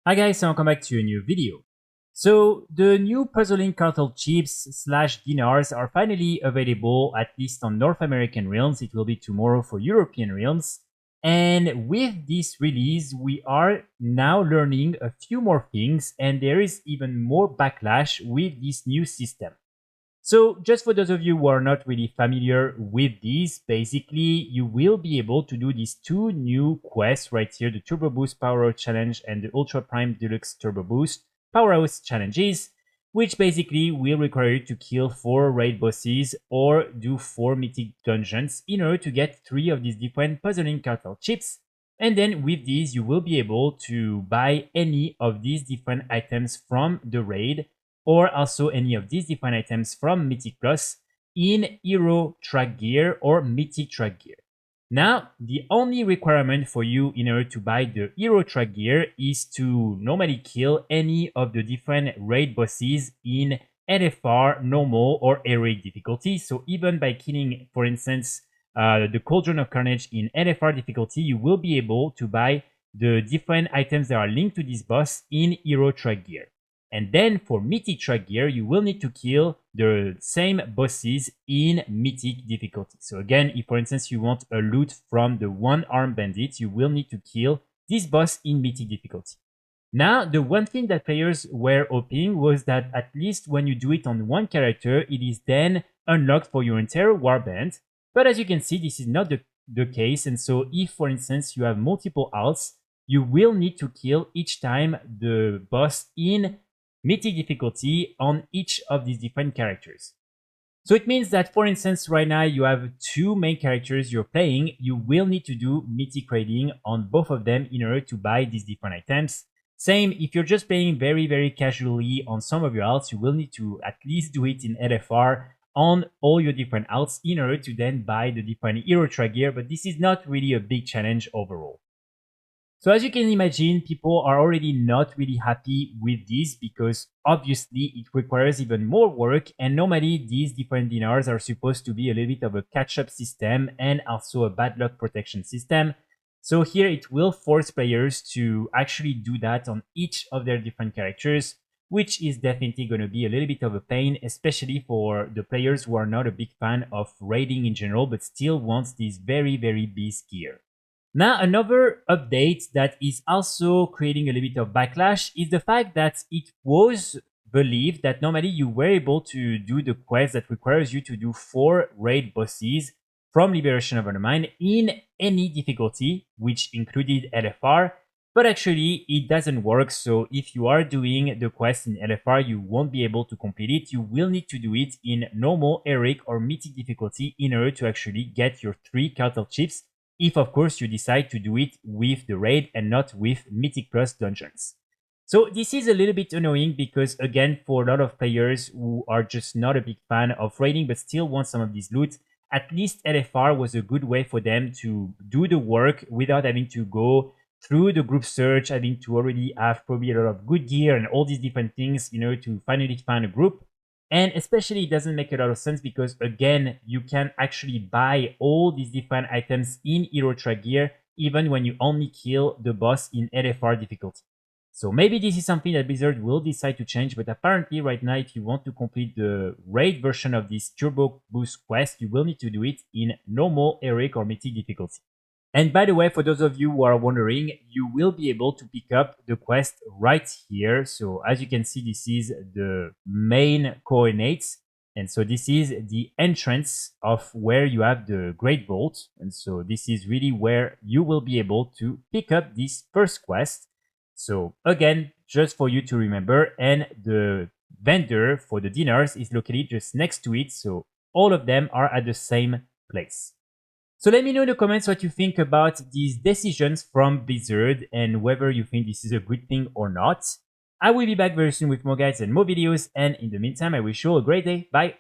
Hi guys, and welcome back to a new video. So the new puzzling cartel chips slash dinars are finally available, at least on North American realms. It will be tomorrow for European realms. And with this release, we are now learning a few more things, and there is even more backlash with this new system. So just for those of you who are not really familiar with these, basically you will be able to do these two new quests right here, the Turbo Boost Powerhouse Challenge and the Ultra Prime Deluxe Turbo Boost Powerhouse Challenges, which basically will require you to kill 4 raid bosses or do 4 mythic dungeons in order to get 3 of these different puzzling cartel chips. And then with these you will be able to buy any of these different items from the raid, or also any of these different items from Mythic Plus in Hero Track Gear or Mythic Track Gear. Now, the only requirement for you in order to buy the Hero Track Gear is to normally kill any of the different raid bosses in LFR, normal, or heroic difficulty. So even by killing, for instance, the Cauldron of Carnage in LFR difficulty, you will be able to buy the different items that are linked to this boss in Hero Track Gear. And then for Mythic Track Gear, you will need to kill the same bosses in Mythic difficulty. So again, if for instance you want a loot from the one-armed bandit, you will need to kill this boss in Mythic difficulty. Now, the one thing that players were hoping was that at least when you do it on one character, it is then unlocked for your entire warband. But as you can see, this is not the case. And so if, for instance, you have multiple alts, you will need to kill each time the boss in Mythic difficulty on each of these different characters. So it means that, for instance, right now you have 2 main characters you're playing, you will need to do Mythic raiding on both of them in order to buy these different items. Same, if you're just playing very casually on some of your alts, you will need to at least do it in LFR on all your different alts in order to then buy the different Hero Track Gear, but this is not really a big challenge overall. So as you can imagine, people are already not really happy with this because obviously it requires even more work, and normally these different dinars are supposed to be a little bit of a catch-up system and also a bad luck protection system. So here it will force players to actually do that on each of their different characters, which is definitely going to be a little bit of a pain, especially for the players who are not a big fan of raiding in general but still wants this very beast gear. Now, another update that is also creating a little bit of backlash is the fact that it was believed that normally you were able to do the quest that requires you to do 4 raid bosses from Liberation of Undermine in any difficulty, which included LFR, but actually it doesn't work. So if you are doing the quest in LFR, you won't be able to complete it. You will need to do it in normal, heroic, or mythic difficulty in order to actually get your 3 cartel chips, if of course you decide to do it with the raid and not with Mythic Plus dungeons. So this is a little bit annoying because again, for a lot of players who are just not a big fan of raiding but still want some of these loot, at least LFR was a good way for them to do the work without having to go through the group search, having to already have probably a lot of good gear and all these different things, to finally find a group. And especially it doesn't make a lot of sense because again, you can actually buy all these different items in Hero Track Gear even when you only kill the boss in LFR difficulty. So maybe this is something that Blizzard will decide to change, but apparently right now if you want to complete the raid version of this Turbo Boost quest, you will need to do it in normal, heroic, or mythic difficulty. And by the way, for those of you who are wondering, you will be able to pick up the quest right here. So as you can see, this is the main coordinates. And so this is the entrance of where you have the Great Vault. And so this is really where you will be able to pick up this first quest. So again, just for you to remember, and the vendor for the dinars is located just next to it. So all of them are at the same place. So let me know in the comments what you think about these decisions from Blizzard and whether you think this is a good thing or not. I will be back very soon with more guides and more videos, and in the meantime I wish you all a great day. Bye!